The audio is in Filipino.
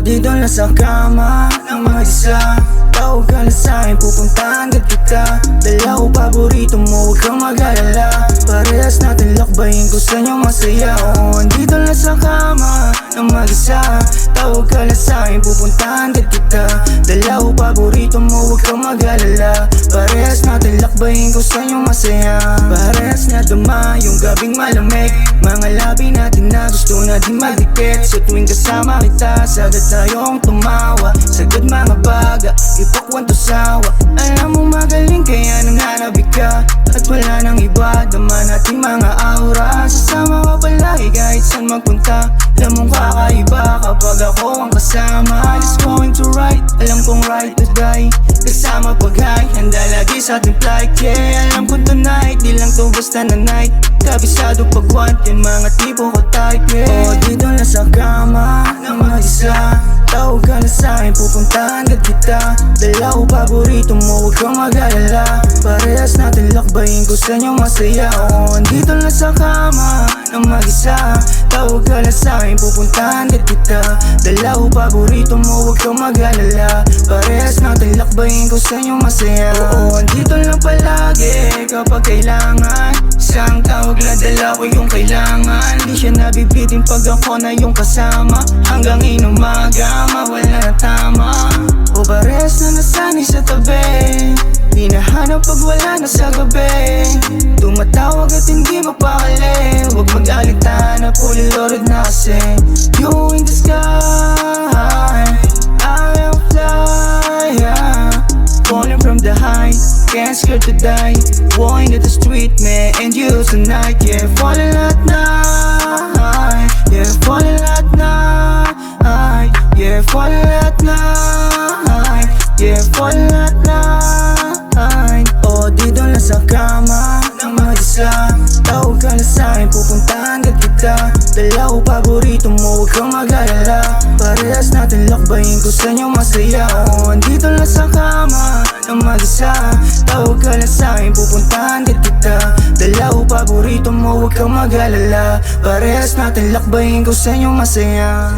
dito na sa kama ng mag-isa. Tawag ka na sa'kin, pupuntahan agad kita. Dala ko paborito mo, huwag kang mag-alala. Parehas natin lakbayin kung saan yung masaya. Dito na sa kama ng mag-isa. Tawag ka na sa'kin, pupuntahan agad kita. Dala ko paborito mo, huwag kang mag-alala. Parehas natin lakbayin kung saan yung masaya. Parehas na duma yung gabing malamig. Mga labi natin na gusto na di magdikit. Sa tuwing kasama kita, sagad tayong tumawa. Sagad mga baga, ipakwan to sawa. Alam mo magaling kaya nananabi ka. At wala nang iba, dama natin mga aura. Sasama ka palagi kahit saan magpunta. Alam mong kakaiba kapag ako ang kasama. It's going to right, alam kong right to die. Kasama pag high, handa lagi sa ating flight. Yeah, alam ko tonight, di lang to basta na night. Kabisado pag want, yan mga tipo ko type. Yeah, dito na sa kama ng mag-isa. Tawag ka na sa'kin, pupuntahan agad kita. Dala ko paborito mo, huwag kang mag-alala. Parehas natin lakbayin kung saan yung masaya. Dito na sa kama ng mag-isa. Tawag ka na sa'kin, pupuntahan agad kita. Dala ko paborito mo, huwag kang mag-alala. Parehas natin lakbayin kung saan yung masaya. Dito lang palagi kapag kailangan. Isang tawag na dala ko yung kailangan. Di siya nabibitin pag ako na yung kasama. Hanggang inumaga, mawala na tama. O parehas na nasanay sa tabi. Hinahanap pag wala na sa gabi. Tumatawag at hindi mapakali. Huwag mag-alita na pulilorod na kasi. You in the sky, I am fly, yeah. Falling from the high, can't scared to die. Walking to the street, man, and you tonight. Yeah, falling at night. Yeah, falling at night. Yeah, falling at night. Yeah, falling at night. Dito na sa kama ng mag-isa. Tawag ka na sa'kin, pupuntahan agad kita. Dala ko paborito mo, huwag kang mag-alala. Parehas natin lakbayin kung saan yung masaya. Dito na sa kama ng mag-isa. Tawag ka na sa'kin, pupuntahan agad kita. Dala ko paborito mo, huwag kang mag-alala. Parehas natin lakbayin kung saan yung masaya.